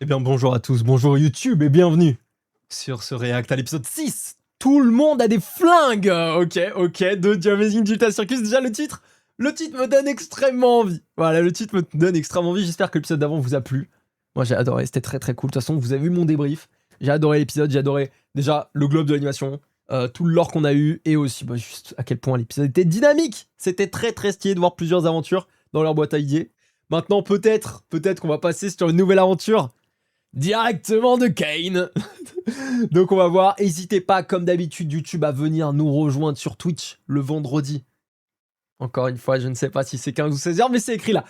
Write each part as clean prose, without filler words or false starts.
Eh bien bonjour à tous, bonjour YouTube et bienvenue sur ce React à l'épisode 6. Tout le monde a des flingues. Ok, de The Amazing Utah Circus. Déjà le titre me donne extrêmement envie. Voilà, le titre me donne extrêmement envie. J'espère que l'épisode d'avant vous a plu. Moi j'ai adoré, c'était très cool. De toute façon, vous avez vu mon débrief. J'ai adoré l'épisode, j'ai adoré déjà le globe de l'animation, tout le lore qu'on a eu et aussi juste à quel point l'épisode était dynamique. C'était très stylé de voir plusieurs aventures dans leur boîte à idées. Maintenant peut-être qu'on va passer sur une nouvelle aventure directement de Kane. Donc on va voir. N'hésitez pas, comme d'habitude, YouTube à venir nous rejoindre sur Twitch le vendredi. Encore une fois, je ne sais pas si c'est 15 ou 16 heures, mais c'est écrit là.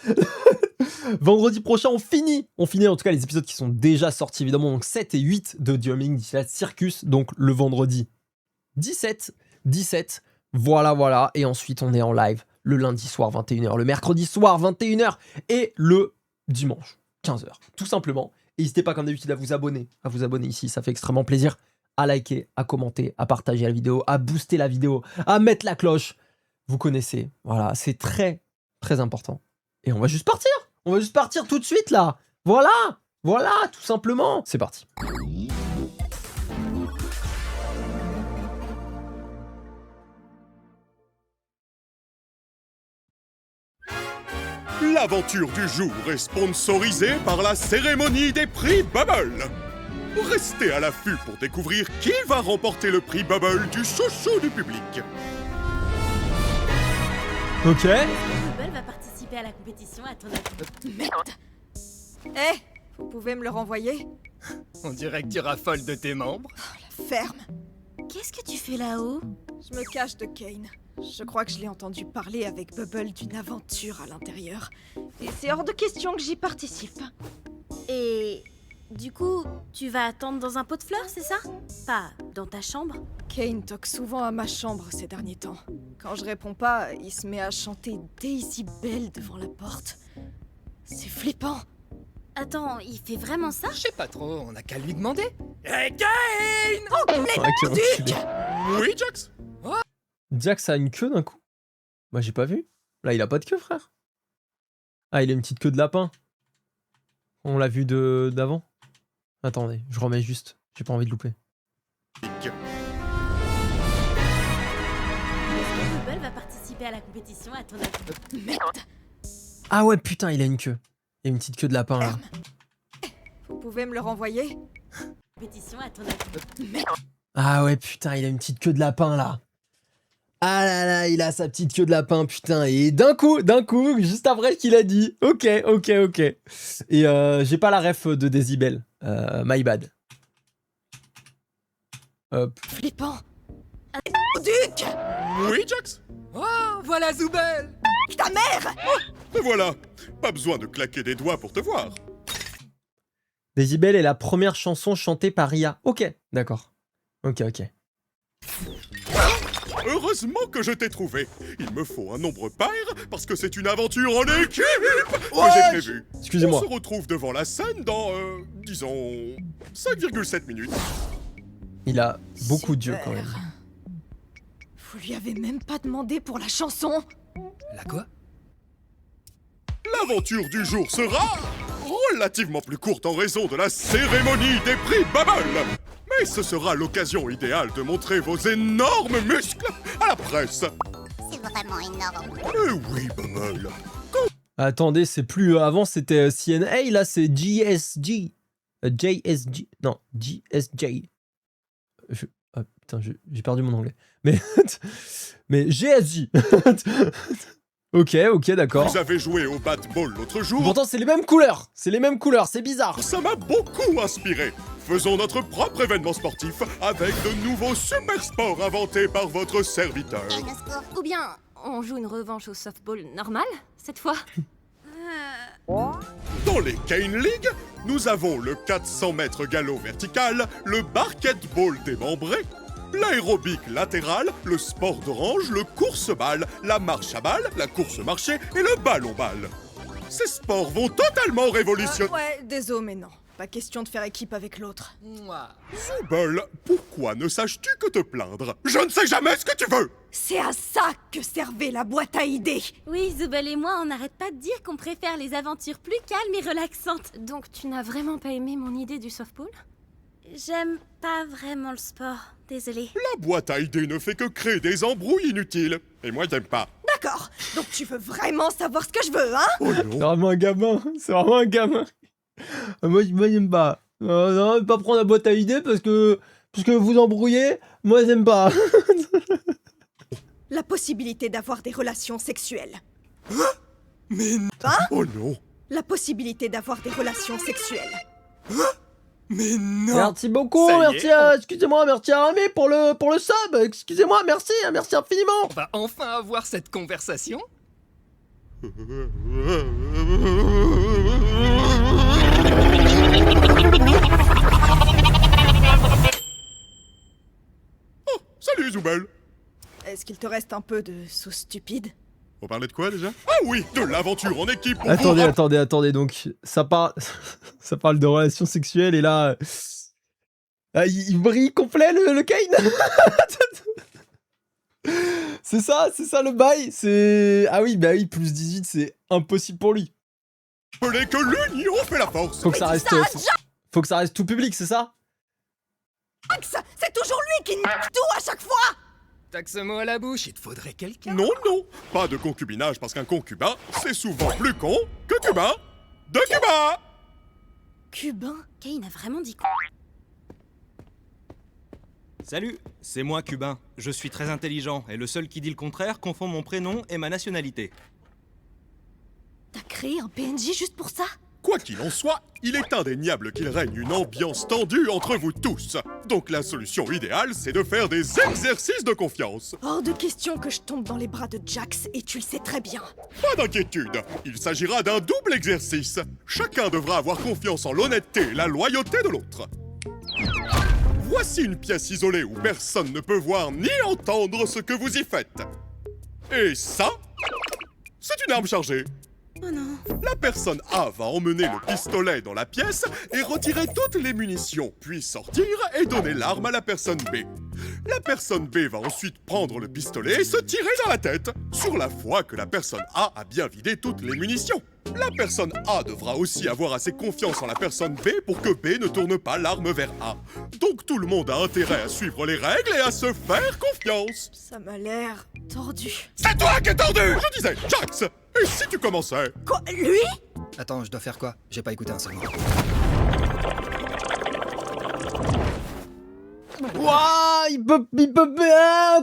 Vendredi prochain, on finit en tout cas les épisodes qui sont déjà sortis, évidemment, donc 7 et 8 de The Amazing Utah Circus, donc le vendredi 17, voilà, et ensuite on est en live le lundi soir 21h, le mercredi soir 21h, et le dimanche 15h, tout simplement. N'hésitez pas comme d'habitude à vous abonner ici, ça fait extrêmement plaisir, à liker, à commenter, à partager la vidéo, à booster la vidéo, à mettre la cloche, vous connaissez, voilà, c'est très important. Et on va juste partir tout de suite là, voilà, tout simplement, c'est parti. L'aventure du jour est sponsorisée par la cérémonie des prix Bubble. Restez à l'affût pour découvrir qui va remporter le prix Bubble du chouchou du public. Ok. Bubble va participer à la compétition à ton avis. Merde. Eh, vous pouvez me le renvoyer? On dirait que tu raffoles de tes membres. La ferme. Qu'est-ce que tu fais là-haut? Je me cache de Kane. Je crois que je l'ai entendu parler avec Bubble d'une aventure à l'intérieur. Et c'est hors de question que j'y participe. Et du coup, tu vas attendre dans un pot de fleurs, c'est ça? Pas dans ta chambre? Kane toque souvent à ma chambre ces derniers temps. Quand je réponds pas, il se met à chanter Daisy Bell devant la porte. C'est flippant. Attends, il fait vraiment ça? Je sais pas trop, on a qu'à lui demander. Hey Kane! Oui, Jax? Jax a une queue d'un coup? Bah j'ai pas vu. Là il a pas de queue, frère. Ah, il a une petite queue de lapin. On l'a vu d'avant. Attendez, je remets juste. J'ai pas envie de louper. Bubble va participer à la compétition à ton avis. Merde. Ah ouais, putain, il a une queue. Il a une petite queue de lapin là. Vous pouvez me le renvoyer? Compétition à ton avis. Merde. Ah ouais, putain, il a une petite queue de lapin là. Ah là là, il a sa petite queue de lapin, putain. Et d'un coup, juste après qu'il a dit. Ok. Et j'ai pas la ref de Decibel. My bad. Hop. Flippant. Duc! Oui, Jax? Oh, voilà Zoubel! Ta mère! Et voilà, pas besoin de claquer des doigts pour te voir. Decibel est la première chanson chantée par Ria. Ok, d'accord. Ok. Heureusement que je t'ai trouvé. Il me faut un nombre pair parce que c'est une aventure en équipe que j'ai prévue. Excusez-moi. On se retrouve devant la scène dans, disons, 5,7 minutes. Il a beaucoup d'yeux quand même. Vous lui avez même pas demandé pour la chanson? La quoi? L'aventure du jour sera relativement plus courte en raison de la cérémonie des prix Bubble. Mais ce sera l'occasion idéale de montrer vos énormes muscles à la presse. C'est vraiment énorme. Oui, Bubble. Attendez, c'est plus... avant c'était CNA, là c'est JSG. JSG. Non, JSJ. Ah putain, j'ai perdu mon anglais. Mais GSJ. Ok, d'accord. Vous avez joué au bat-ball l'autre jour. Pourtant c'est les mêmes couleurs, c'est bizarre. Ça m'a beaucoup inspiré. Faisons notre propre événement sportif avec de nouveaux super sports inventés par votre serviteur. Et le score? Ou bien, on joue une revanche au softball normal, cette fois? Dans les Kane League, nous avons le 400 mètres galop vertical, le basketball démembré, l'aérobic latéral, le sport d'orange, le course-balle, la marche à balle, la course-marché et le ballon-balle. Ces sports vont totalement révolutionner... Ouais, désolé, mais non. Pas question de faire équipe avec l'autre. Mouah. Zoubel, pourquoi ne saches-tu que te plaindre? Je ne sais jamais ce que tu veux! C'est à ça que servait la boîte à idées. Oui, Zoubel et moi, on n'arrête pas de dire qu'on préfère les aventures plus calmes et relaxantes. Donc tu n'as vraiment pas aimé mon idée du softball? J'aime pas vraiment le sport, désolée. La boîte à idées ne fait que créer des embrouilles inutiles. Et moi, j'aime pas. D'accord, donc tu veux vraiment savoir ce que je veux, hein? Oh C'est non! vraiment un gamin. C'est vraiment un gamin. Moi, j'aime pas. Non, pas prendre la boîte à idées parce que vous embrouillez. Moi, j'aime pas. La possibilité d'avoir des relations sexuelles. Oh non! La possibilité d'avoir des relations sexuelles. Mais non. Merci beaucoup. Ça y Merci est, à, excusez-moi, merci à Rami pour le sub. Excusez-moi, merci infiniment. On va enfin avoir cette conversation. Salut, Zoubel! Est-ce qu'il te reste un peu de sauce stupide? On parlait de quoi déjà? Ah oui, de l'aventure en équipe! pour Attendez, vous attendez. Donc, ça parle de relations sexuelles et là, il brille complet le Kane. C'est ça le bail. Ah oui, bah oui, plus 18, c'est impossible pour lui. rappeler que l'union fait la force! Faut que ça reste, faut que ça reste tout public, c'est ça? Max, c'est toujours lui qui nique tout à chaque fois! T'as que ce mot à la bouche, il te faudrait quelqu'un. Non, non, pas de concubinage parce qu'un concubin, c'est souvent plus con que cubain de Cuba! Cubain? Kane a vraiment dit quoi? Salut, c'est moi Cubain. Je suis très intelligent et le seul qui dit le contraire confond mon prénom et ma nationalité. T'as créé un PNJ juste pour ça? Quoi qu'il en soit, il est indéniable qu'il règne une ambiance tendue entre vous tous. Donc la solution idéale, c'est de faire des exercices de confiance. Hors de question que je tombe dans les bras de Jax, et tu le sais très bien. Pas d'inquiétude, il s'agira d'un double exercice. Chacun devra avoir confiance en l'honnêteté et la loyauté de l'autre. Voici une pièce isolée où personne ne peut voir ni entendre ce que vous y faites. Et ça, c'est une arme chargée. Oh non. La personne A va emmener le pistolet dans la pièce et retirer toutes les munitions, puis sortir et donner l'arme à la personne B. La personne B va ensuite prendre le pistolet et se tirer dans la tête, sur la foi que la personne A a bien vidé toutes les munitions. La personne A devra aussi avoir assez confiance en la personne B pour que B ne tourne pas l'arme vers A. Donc tout le monde a intérêt à suivre les règles et à se faire confiance. Ça m'a l'air tordu. C'est toi qui es tordu! Je disais, Jax! Et si tu commençais? Quoi? Lui? Attends, je dois faire quoi? J'ai pas écouté un seul mot. Ouah, il peut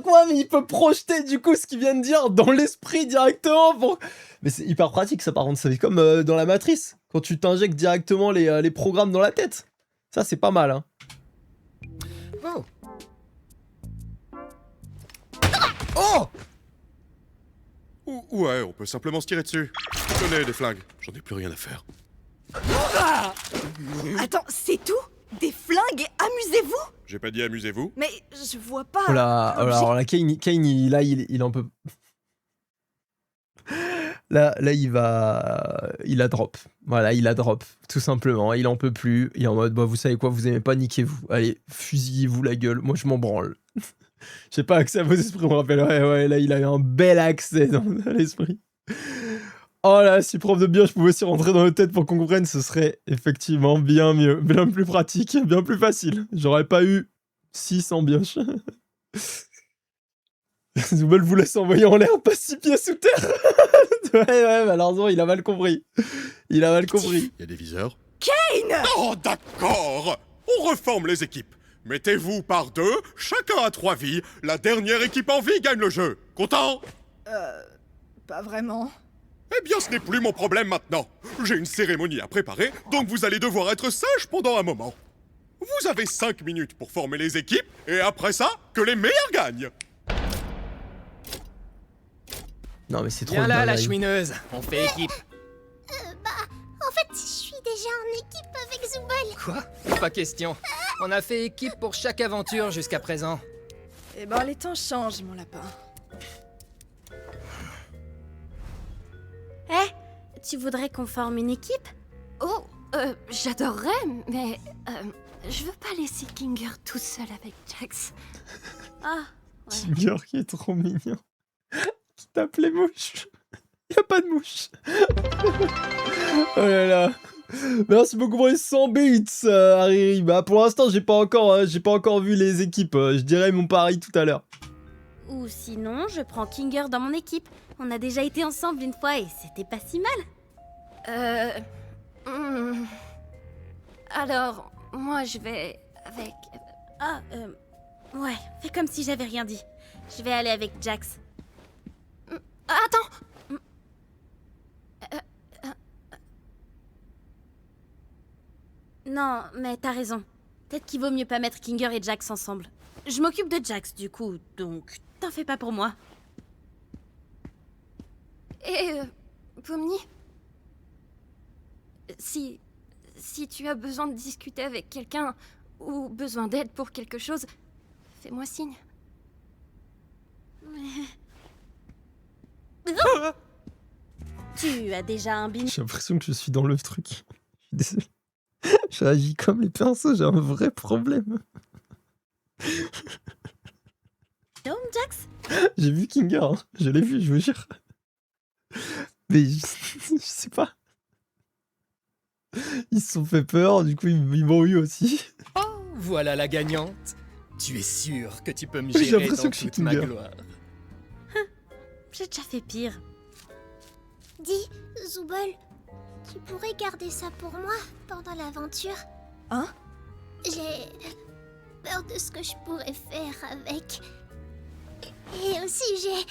quoi, mais il peut projeter du coup ce qu'il vient de dire dans l'esprit directement pour... Mais c'est hyper pratique ça par contre, c'est comme dans la matrice, quand tu t'injectes directement les programmes dans la tête. Ça c'est pas mal, hein. Oh. Oh! Ouais, on peut simplement se tirer dessus. Tenez, des flingues. J'en ai plus rien à faire. Attends, c'est tout? Des flingues et amusez-vous? J'ai pas dit amusez-vous. Mais je vois pas. Oh là, alors là, Kane, il en peut... Là, il a drop. Voilà, il a drop, tout simplement. Il en peut plus. Il est en mode, bah, vous savez quoi, vous aimez pas, niquez-vous. Allez, fusillez-vous la gueule. Moi, je m'en branle. J'ai pas accès à vos esprits, on me rappelle. Ouais, là, il a eu un bel accès dans l'esprit. Oh là, si prof de bio, je pouvais aussi rentrer dans nos têtes pour qu'on comprenne, ce serait effectivement bien mieux, bien plus pratique, bien plus facile. J'aurais pas eu 6 en bioche. Zoubel vous laisse envoyer en l'air, pas 6 pieds sous terre. Ouais, malheureusement, il a mal compris. Il a mal compris. Il y a des viseurs. Kane! Oh, d'accord! On reforme les équipes. Mettez-vous par deux, chacun a 3 vies. La dernière équipe en vie gagne le jeu. Content? Pas vraiment. Eh bien, ce n'est plus mon problème maintenant. J'ai une cérémonie à préparer, donc vous allez devoir être sage pendant un moment. Vous avez 5 minutes pour former les équipes, et après ça, que les meilleurs gagnent. Non, mais c'est trop Viens le là, la dingue. chouineuse. On fait équipe. En fait, je suis déjà en équipe avec Zoubel. Quoi? Pas question. On a fait équipe pour chaque aventure jusqu'à présent. Eh ben, les temps changent, mon lapin. Eh, tu voudrais qu'on forme une équipe? Oh, J'adorerais, mais je veux pas laisser Kinger tout seul avec Jax. Ah, ouais. Kinger qui est trop mignon. Qui tape les mouches. Y a pas de mouche. Oh là là. Merci beaucoup pour les 100 bits, Hariri. Bah pour l'instant j'ai pas encore vu les équipes. Je dirais mon pari tout à l'heure. Ou sinon, je prends Kinger dans mon équipe. On a déjà été ensemble une fois et c'était pas si mal. Alors, moi je vais avec... Ah, ouais, fais comme si j'avais rien dit. Je vais aller avec Jax. Attends. Non, mais t'as raison. Peut-être qu'il vaut mieux pas mettre Kinger et Jax ensemble. Je m'occupe de Jax du coup, donc t'en fais pas pour moi. Et Pomni, si tu as besoin de discuter avec quelqu'un ou besoin d'aide pour quelque chose, fais-moi signe. Tu as déjà un bin... J'ai l'impression que je suis dans le truc. Je suis désolé. Je réagis comme les pinceaux, j'ai un vrai problème. Dome, Jax? J'ai vu Kinger, hein. Je l'ai vu, je vous jure. Mais je sais pas. Ils se sont fait peur, du coup ils m'ont eu aussi. Oh, voilà la gagnante. Tu es sûr que tu peux me J'ai gérer l'impression dans que je suis toute ma Kinger. gloire. J'ai déjà fait pire. Dis, Zooble, tu pourrais garder ça pour moi pendant l'aventure? Hein? J'ai peur de ce que je pourrais faire avec. Et aussi, j'ai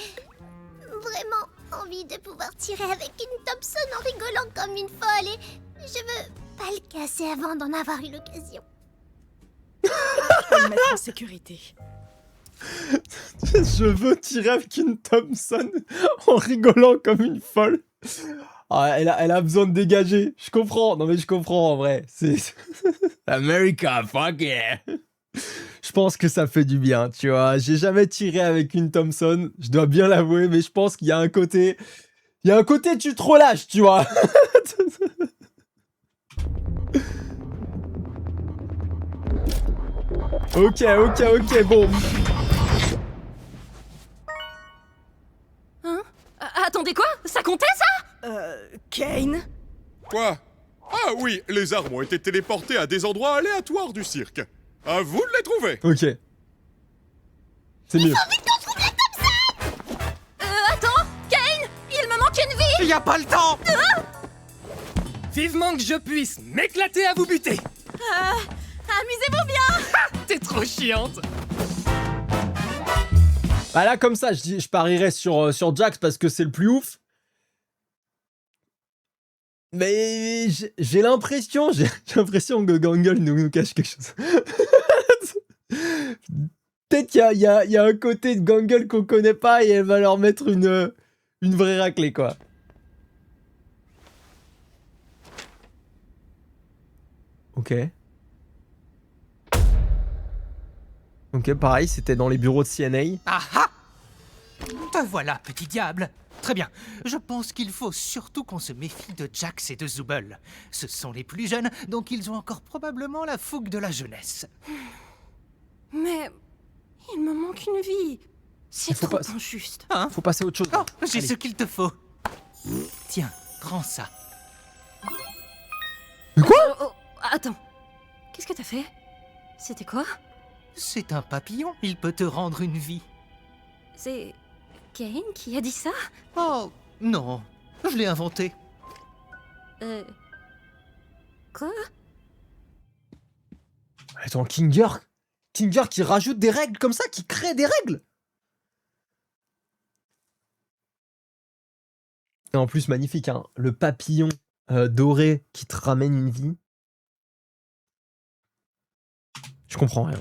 vraiment envie de pouvoir tirer avec une Thompson en rigolant comme une folle et je veux pas le casser avant d'en avoir eu l'occasion. Je peux me mettre en sécurité. Je veux tirer avec une Thompson en rigolant comme une folle. Ah, elle a besoin de dégager. Je comprends. Non mais je comprends en vrai. C'est America, fuck yeah. Je pense que ça fait du bien, tu vois. J'ai jamais tiré avec une Thompson, je dois bien l'avouer, mais je pense qu'il y a un côté... Il y a un côté tu te relâches, tu vois. Ok, bon. Attendez quoi? Ça comptait ça? Kane? Quoi? Ah oui, les armes ont été téléportées à des endroits aléatoires du cirque. À vous de les trouver. Ok. C'est mieux. Attends, Kane, il me manque une vie. Y a pas le temps. Vivement que je puisse m'éclater à vous buter. Amusez-vous bien! T'es trop chiante. Bah là, comme ça, je parierais sur Jax parce que c'est le plus ouf. Mais j'ai l'impression que Gangle nous cache quelque chose. Peut-être qu'il y a un côté de Gangle qu'on connaît pas et elle va leur mettre une vraie raclée, quoi. Ok. Ok, pareil, c'était dans les bureaux de CNA. Ah ah! Te voilà, petit diable. Très bien. Je pense qu'il faut surtout qu'on se méfie de Jax et de Zooble. Ce sont les plus jeunes, donc ils ont encore probablement la fougue de la jeunesse. Mais il me manque une vie. C'est faut trop pas- injuste. Hein? Faut passer à autre chose. Oh, j'ai Allez. ce qu'il te faut. Tiens, prends ça. Oh, attends. Qu'est-ce que t'as fait? C'était quoi? C'est un papillon, il peut te rendre une vie. C'est Kane qui a dit ça? Oh, non, je l'ai inventé. Quoi? Attends, Kinger qui rajoute des règles comme ça, qui crée des règles. Et en plus, magnifique, hein, le papillon doré qui te ramène une vie. Je comprends rien.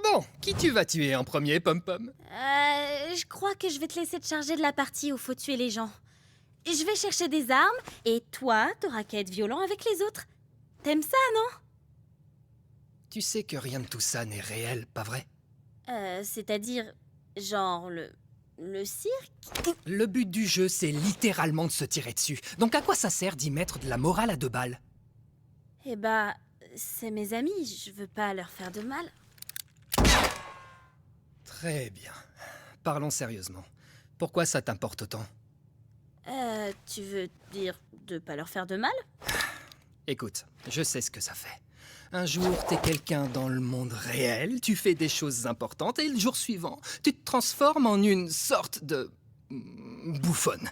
Bon, qui tu vas tuer en premier, Pom-Pom? Je crois que je vais te laisser te charger de la partie où faut tuer les gens. Je vais chercher des armes, et toi, t'auras qu'à être violent avec les autres. T'aimes ça, non? Tu sais que rien de tout ça n'est réel, pas vrai? C'est-à-dire, genre, le Le cirque? Le but du jeu, c'est littéralement de se tirer dessus. Donc à quoi ça sert d'y mettre de la morale à 2 balles? Eh bah, c'est mes amis, je veux pas leur faire de mal. Très bien. Parlons sérieusement. Pourquoi ça t'importe autant? Tu veux dire de pas leur faire de mal? Écoute, je sais ce que ça fait. Un jour, t'es quelqu'un dans le monde réel, tu fais des choses importantes, et le jour suivant, tu te transformes en une sorte de... bouffonne.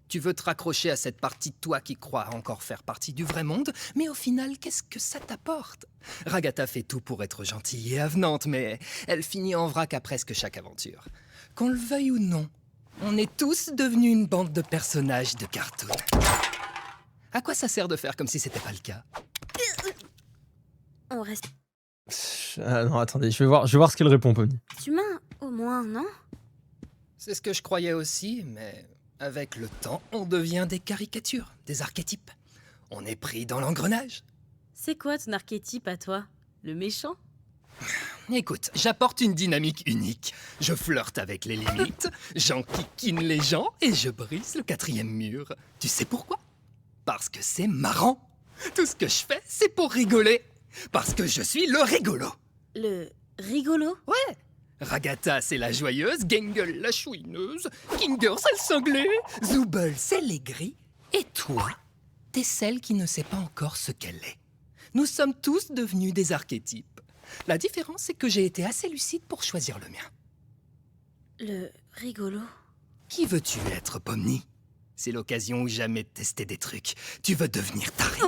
Tu veux te raccrocher à cette partie de toi qui croit encore faire partie du vrai monde, mais au final, qu'est-ce que ça t'apporte? Ragata fait tout pour être gentille et avenante, mais elle finit en vrac à presque chaque aventure. Qu'on le veuille ou non, on est tous devenus une bande de personnages de cartoon. À quoi ça sert de faire comme si c'était pas le cas? On reste Ah non, attendez, je vais voir ce qu'elle répond, Pomni. humain, au moins, non? C'est ce que je croyais aussi, mais avec le temps, on devient des caricatures, des archétypes. On est pris dans l'engrenage. C'est quoi ton archétype à toi? Le méchant? Écoute, j'apporte une dynamique unique. Je flirte avec les limites, j'enquiquine les gens et je brise le 4e mur. Tu sais pourquoi? Parce que c'est marrant. Tout ce que je fais, c'est pour rigoler. Parce que je suis le rigolo. Le rigolo? Ouais. Ragata, c'est la joyeuse, Gengle, la chouineuse, Kinger, c'est le cinglé, Zooble, c'est l'aigri, et toi, t'es celle qui ne sait pas encore ce qu'elle est. Nous sommes tous devenus des archétypes. La différence, c'est que j'ai été assez lucide pour choisir le mien. Le rigolo? Qui veux-tu être, Pomni? C'est l'occasion ou jamais de tester des trucs. Tu veux devenir taré.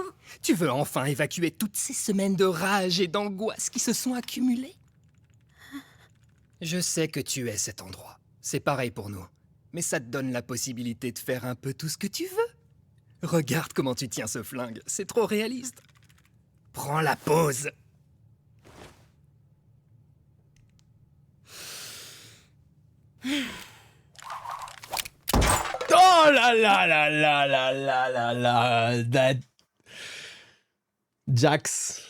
Tu veux enfin évacuer toutes ces semaines de rage et d'angoisse qui se sont accumulées. Je sais que tu es cet endroit. C'est pareil pour nous. Mais ça te donne la possibilité de faire un peu tout ce que tu veux. Regarde comment tu tiens ce flingue. C'est trop réaliste. Prends la pause. Oh là là là là là là là là that... Jax.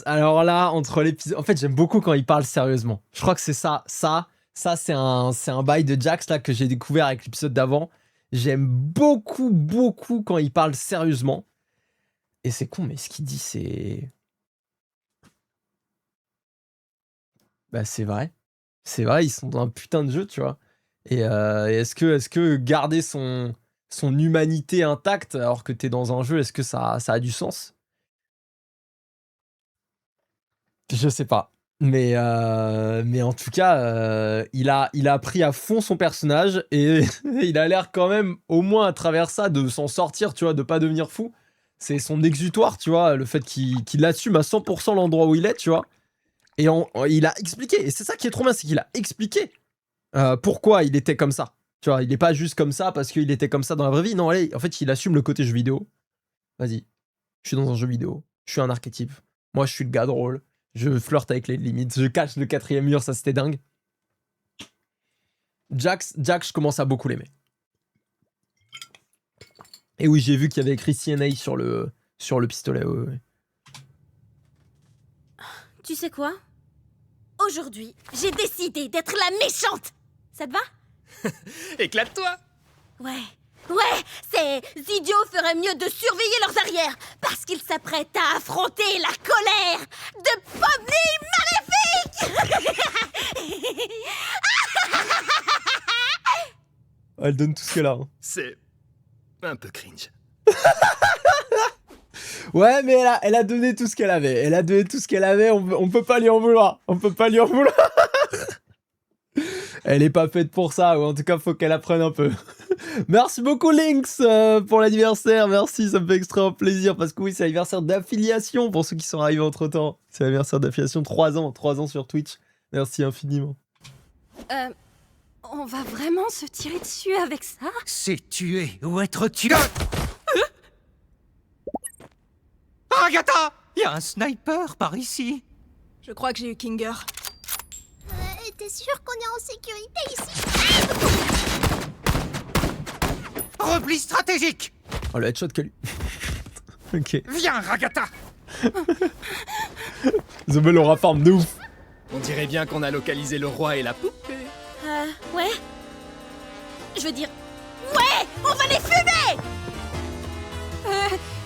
Alors là, entre l'épisode... En fait, j'aime beaucoup quand il parle sérieusement. Je crois que c'est ça. Ça c'est un bail de Jax là que j'ai découvert avec l'épisode d'avant. J'aime beaucoup quand il parle sérieusement. Et c'est con, mais ce qu'il dit, c'est... Bah c'est vrai. C'est vrai, ils sont dans un putain de jeu, tu vois. Et est-ce que garder son humanité intacte alors que t'es dans un jeu, est-ce que ça a du sens? Je sais pas. Mais en tout cas, il a pris à fond son personnage et il a l'air quand même, au moins à travers ça, de s'en sortir, tu vois, de pas devenir fou. C'est son exutoire, tu vois, le fait qu'il assume à 100% l'endroit où il est, tu vois. Et il a expliqué, et c'est ça qui est trop bien, c'est qu'il a expliqué pourquoi il était comme ça. Tu vois, il est pas juste comme ça parce qu'il était comme ça dans la vraie vie. Non, allez, en fait, il assume le côté jeu vidéo. Vas-y, je suis dans un jeu vidéo, je suis un archétype. Moi, je suis le gars drôle, je flirte avec les limites, je cache le 4e mur, ça c'était dingue. Jax, je commence à beaucoup l'aimer. Et oui, j'ai vu qu'il y avait écrit CNA sur le pistolet. Ouais. Tu sais quoi? Aujourd'hui, j'ai décidé d'être la méchante. Ça te va? Éclate-toi. Ouais, ces idiots feraient mieux de surveiller leurs arrières parce qu'ils s'apprêtent à affronter la colère de Pomni Maléfique. Elle donne tout ce qu'elle a. Hein. C'est un peu cringe. Ouais, mais elle a donné tout ce qu'elle avait. Elle a donné tout ce qu'elle avait, on peut pas lui en vouloir. On peut pas lui en vouloir. Elle est pas faite pour ça, ou en tout cas, faut qu'elle apprenne un peu. Merci beaucoup, Lynx, pour l'anniversaire. Merci, ça me fait extrêmement plaisir. Parce que oui, c'est l'anniversaire d'affiliation pour ceux qui sont arrivés entre-temps. C'est l'anniversaire d'affiliation, 3 ans sur Twitch. Merci infiniment. On va vraiment se tirer dessus avec ça? C'est tuer ou être tué. Ragata! Y a un sniper par ici. Je crois que j'ai eu Kinger. T'es sûr qu'on est en sécurité ici? Repli stratégique. Oh, le headshot qu'elle... Ok. Viens, Ragata. Zobel aura farm de ouf. On dirait bien qu'on a localisé le roi et la poupée. Ouais. Je veux dire... Ouais, on va les fumer!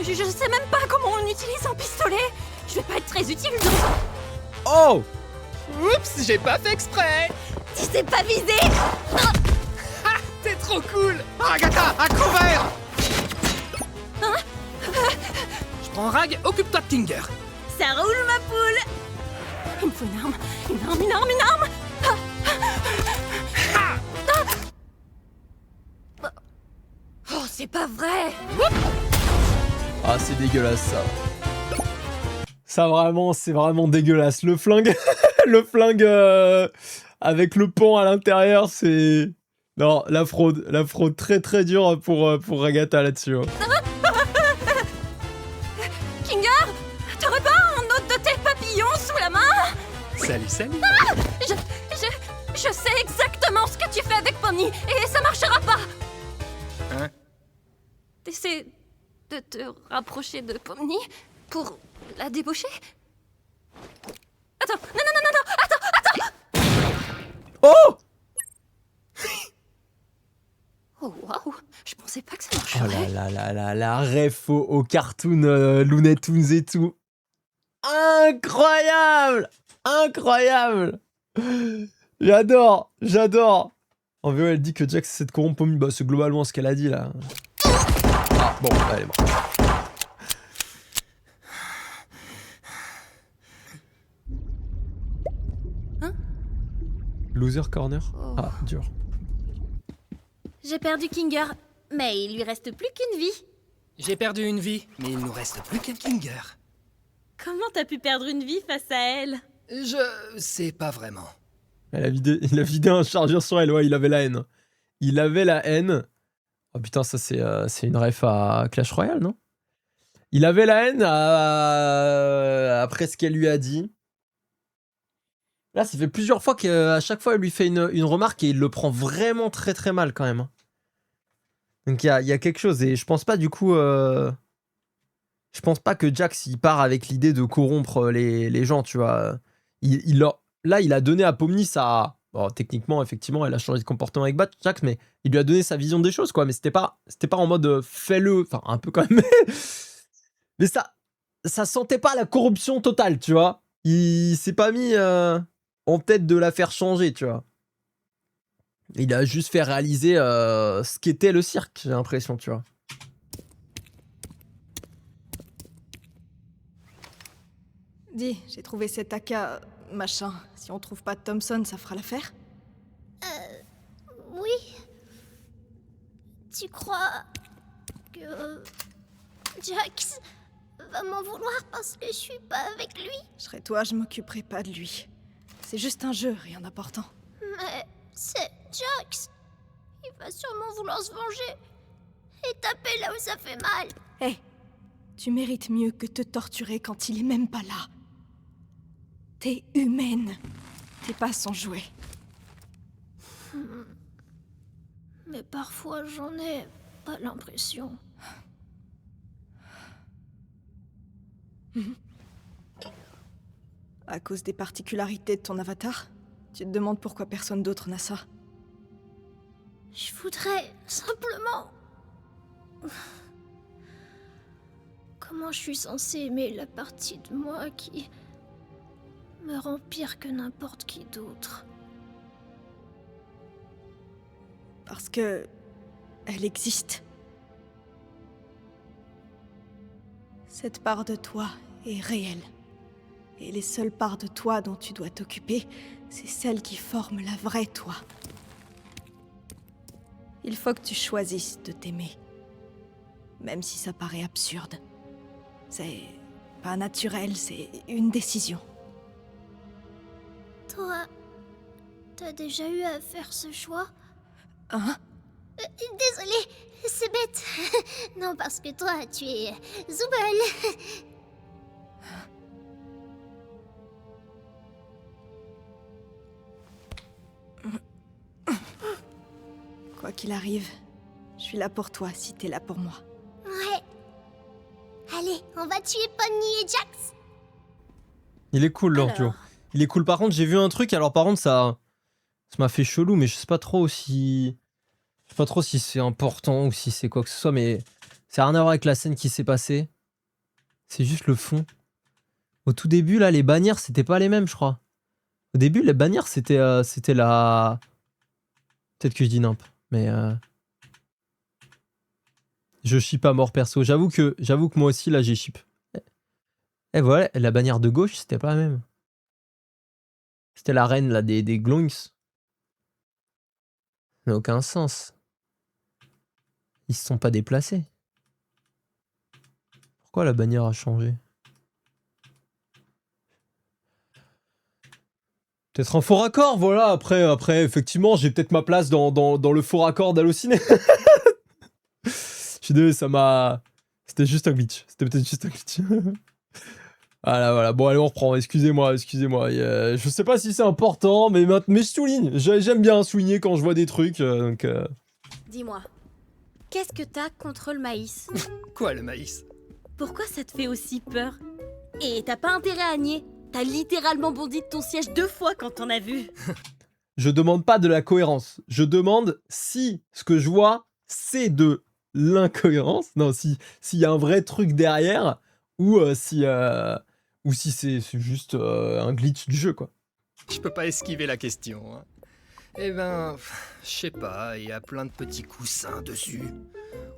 Je sais même pas comment on utilise un pistolet. Je vais pas être très utile dans... Oh! Oups, j'ai pas fait exprès. Tu sais pas viser! Ah, t'es trop cool. Agatha, à couvert. Je prends Rag, occupe-toi de Kinger. Ça roule, ma poule! Il me faut une arme. Une arme, une arme, une arme. Oh, c'est pas vrai. Ah, c'est dégueulasse, ça. Ça, vraiment, c'est vraiment dégueulasse. Le flingue... le flingue avec le pont à l'intérieur, c'est... Non, la fraude très très dure pour Agatha là-dessus. Hein. Kinger, t'aurais pas un autre de tes papillons sous la main? Salut, salut. Je sais exactement ce que tu fais avec Pomni, et ça marchera pas. Hein? T'essaies de te rapprocher de Pomni pour la débaucher? Attends, non, attends! Oh! Oh waouh, je pensais pas que ça Oh marcherait. la ref au cartoon Looney Tunes et tout. Incroyable! Incroyable! J'adore! En VO, elle dit que Jax essaie de corrompre Pomni. Bah, c'est globalement ce qu'elle a dit là. Ah, bon, allez, bon. Loser corner? Oh. Ah, dur. J'ai perdu Kinger, mais il lui reste plus qu'une vie. J'ai perdu une vie, mais il nous reste plus qu'un Kinger. Comment t'as pu perdre une vie face à elle? Je sais pas vraiment. Il a vidé un chargeur sur elle, ouais, il avait la haine. Il avait la haine. Oh putain, ça c'est une ref à Clash Royale, non? Il avait la haine après ce qu'elle lui a dit. Là, ça fait plusieurs fois qu'à chaque fois, elle lui fait une remarque et il le prend vraiment très très mal quand même. Donc il y a quelque chose et je pense pas du coup... Je pense pas que Jax il part avec l'idée de corrompre les gens, tu vois. Là, il a donné à Pomni sa... Bon, techniquement, effectivement, elle a changé de comportement avec Jax, mais il lui a donné sa vision des choses, quoi. Mais c'était pas en mode fais-le, enfin un peu quand même. Mais ça sentait pas la corruption totale, tu vois. Il s'est pas mis en tête de la faire changer, tu vois. Il a juste fait réaliser ce qu'était le cirque, j'ai l'impression, tu vois. Dis, j'ai trouvé cet AK, machin. Si on trouve pas Thompson, ça fera l'affaire? Oui. Tu crois que Jax va m'en vouloir parce que je suis pas avec lui? Je serais toi, je m'occuperai pas de lui. C'est juste un jeu, rien d'important. Mais c'est Jax. Il va sûrement vouloir se venger et taper là où ça fait mal. Hé, tu mérites mieux que te torturer quand il est même pas là. T'es humaine. T'es pas son jouet. Mais parfois j'en ai pas l'impression. À cause des particularités de ton avatar? Tu te demandes pourquoi personne d'autre n'a ça? Je voudrais simplement... Comment je suis censée aimer la partie de moi qui me rend pire que n'importe qui d'autre? Parce que... elle existe. Cette part de toi est réelle. Et les seules parts de toi dont tu dois t'occuper, c'est celles qui forment la vraie toi. Il faut que tu choisisses de t'aimer. Même si ça paraît absurde. C'est pas naturel, c'est une décision. Toi, t'as déjà eu à faire ce choix? Hein? Désolée, c'est bête. Non, parce que toi, tu es Zooble. Quoi qu'il arrive, je suis là pour toi si t'es là pour moi. Ouais. Allez, on va tuer Pomni et Jax. Il est cool, leur duo. Il est cool. Par contre, j'ai vu un truc. Alors, par contre, ça... Ça m'a fait chelou, mais je sais pas trop si... Je sais pas trop si c'est important ou si c'est quoi que ce soit, mais ça n'a rien à voir avec la scène qui s'est passée. C'est juste le fond. Au tout début, là, les bannières, c'était pas les mêmes, je crois. Au début, les bannières, c'était la... Peut-être que je dis nimp, mais... Je ship à mort perso. J'avoue que moi aussi, là, j'ai ship. Et voilà, la bannière de gauche, c'était pas la même. C'était la reine, là, des Glonks. Ça n'a aucun sens. Ils se sont pas déplacés. Pourquoi la bannière a changé? Peut-être un faux raccord, voilà. Après, effectivement, j'ai peut-être ma place dans le faux raccord d'Allociné. Je suis désolé, ça m'a... C'était juste un glitch. C'était peut-être juste un glitch. Voilà. Bon, allez, on reprend. Excusez-moi. Je sais pas si c'est important, mais je souligne. J'aime bien souligner quand je vois des trucs, donc... Dis-moi, qu'est-ce que t'as contre le maïs? Quoi, le maïs? Pourquoi ça te fait aussi peur? Et t'as pas intérêt à nier. T'as littéralement bondi de ton siège 2 fois quand on a vu. Je demande pas de la cohérence. Je demande si ce que je vois, c'est de l'incohérence. Non, s'il y a un vrai truc derrière, ou si c'est juste un glitch du jeu, quoi. Je peux pas esquiver la question. Hein. Eh ben, je sais pas, il y a plein de petits coussins dessus.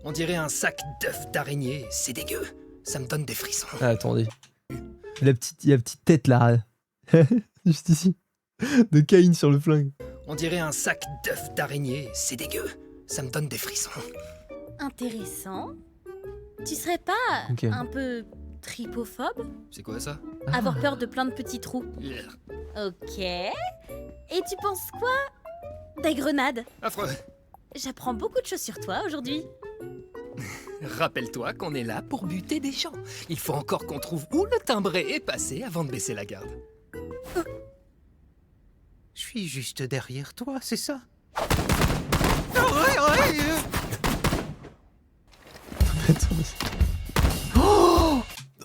On dirait un sac d'œufs d'araignée, c'est dégueu. Ça me donne des frissons. Ah, attendez. Il y a la petite tête là. Juste ici. De Caïn sur le flingue. On dirait un sac d'œufs d'araignée, c'est dégueu. Ça me donne des frissons. Intéressant. Tu serais pas un peu tripophobe? C'est quoi ça? Avoir peur de plein de petits trous. Ok. Et tu penses quoi des grenades? Affreux. J'apprends beaucoup de choses sur toi aujourd'hui. Rappelle-toi qu'on est là pour buter des gens. Il faut encore qu'on trouve où le timbré est passé avant de baisser la garde. Je suis juste derrière toi, c'est ça?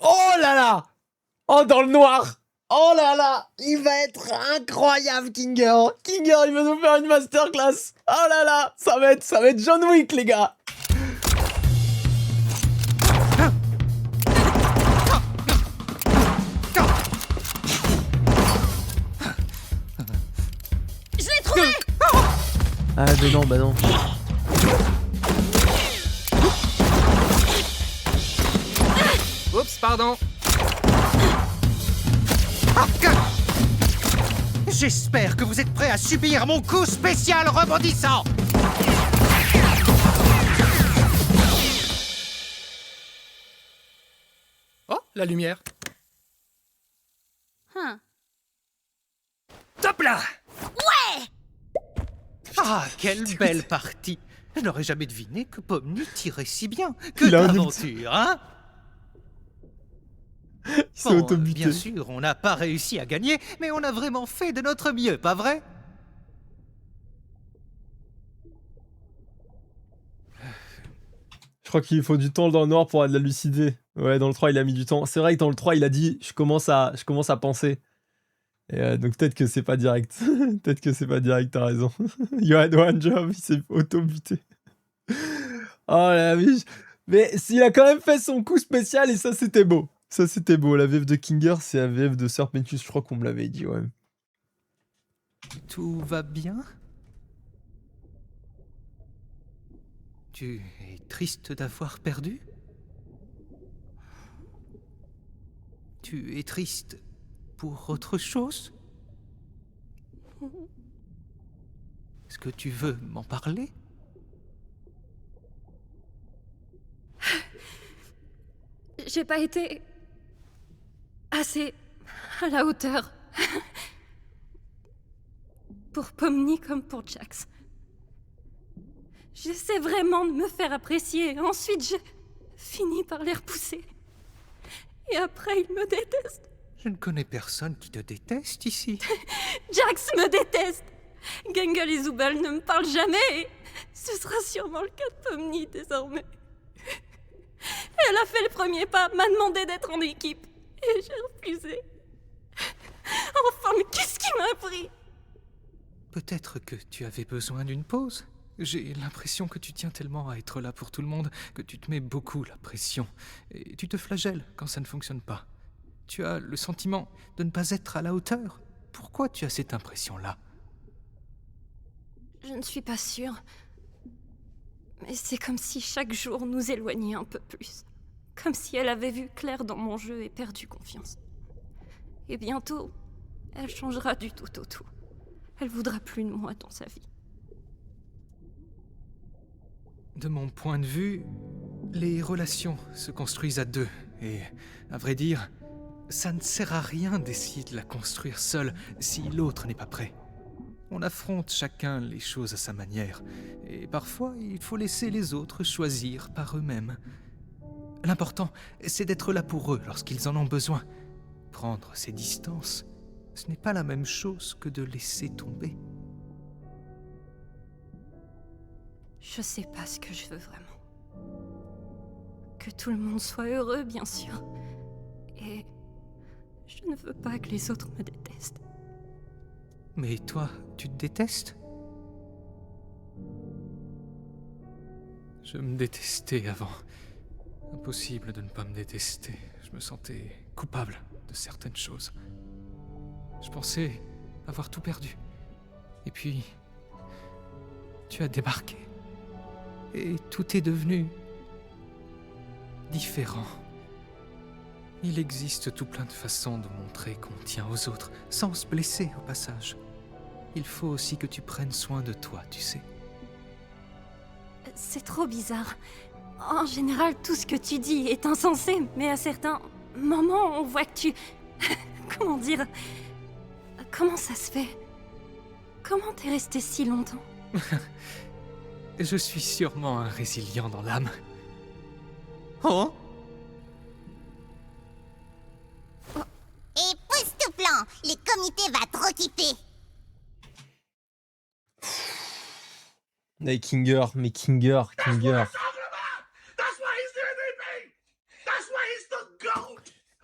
Oh là là! Oh, dans le noir! Oh là là! Il va être incroyable, Kinger! Kinger, il va nous faire une masterclass! Oh là là! Ça va être John Wick, les gars! Je l'ai trouvé! Ah, mais non, bah non. Oups, pardon. J'espère que vous êtes prêts à subir mon coup spécial rebondissant. Oh, la lumière. Top là! Ouais! Ah, quelle belle partie. Je n'aurais jamais deviné que Pomni tirait si bien. Que Il a un d'aventure, hein? Bon, bien sûr, on n'a pas réussi à gagner, mais on a vraiment fait de notre mieux, pas vrai? Je crois qu'il faut du temps dans le noir pour de la lucidité. Ouais, dans le 3, il a mis du temps. C'est vrai que dans le 3, il a dit je commence à penser. Et donc peut-être que c'est pas direct. Peut-être que c'est pas direct, t'as raison. You had one job, il s'est auto-buté. Oh la biche. Mais s'il a quand même fait son coup spécial et ça c'était beau. Ça c'était beau. La VF de Kinger, c'est la VF de Serpentus, je crois qu'on me l'avait dit, ouais. Tout va bien? Tu es triste d'avoir perdu? Tu es triste pour autre chose? Est-ce que tu veux m'en parler? J'ai pas été assez à la hauteur pour Pomni comme pour Jax. J'essaie vraiment de me faire apprécier. Ensuite, j'ai fini par les repousser. Et après, ils me détestent. Je ne connais personne qui te déteste ici. Jax me déteste. Gangle et Zubel ne me parlent jamais. Ce sera sûrement le cas de Pomni désormais. Elle a fait le premier pas, m'a demandé d'être en équipe. Et j'ai refusé. Enfin, mais qu'est-ce qui m'a pris? Peut-être que tu avais besoin d'une pause. J'ai l'impression que tu tiens tellement à être là pour tout le monde que tu te mets beaucoup la pression. Et tu te flagelles quand ça ne fonctionne pas. Tu as le sentiment de ne pas être à la hauteur. Pourquoi tu as cette impression-là? Je ne suis pas sûre. Mais c'est comme si chaque jour nous éloignait un peu plus. Comme si elle avait vu clair dans mon jeu et perdu confiance. Et bientôt, elle changera du tout au tout. Elle voudra plus de moi dans sa vie. De mon point de vue, les relations se construisent à deux. Et, à vrai dire, ça ne sert à rien d'essayer de la construire seul si l'autre n'est pas prêt. On affronte chacun les choses à sa manière. Et parfois, il faut laisser les autres choisir par eux-mêmes. L'important, c'est d'être là pour eux lorsqu'ils en ont besoin. Prendre ses distances, ce n'est pas la même chose que de laisser tomber. Je sais pas ce que je veux vraiment. Que tout le monde soit heureux, bien sûr. Et je ne veux pas que les autres me détestent. Mais toi, tu te détestes? Je me détestais avant. Impossible de ne pas me détester. Je me sentais coupable de certaines choses. Je pensais avoir tout perdu. Et puis, tu as débarqué. Et tout est devenu différent. Il existe tout plein de façons de montrer qu'on tient aux autres, sans se blesser au passage. Il faut aussi que tu prennes soin de toi, tu sais. C'est trop bizarre. En général, tout ce que tu dis est insensé, mais à certains moments, on voit que tu... Comment dire? Comment ça se fait? Comment t'es resté si longtemps? Je suis sûrement un résilient dans l'âme. Oh? Et pousse tout plan, les comités va trop kiffer. Mais Kinger.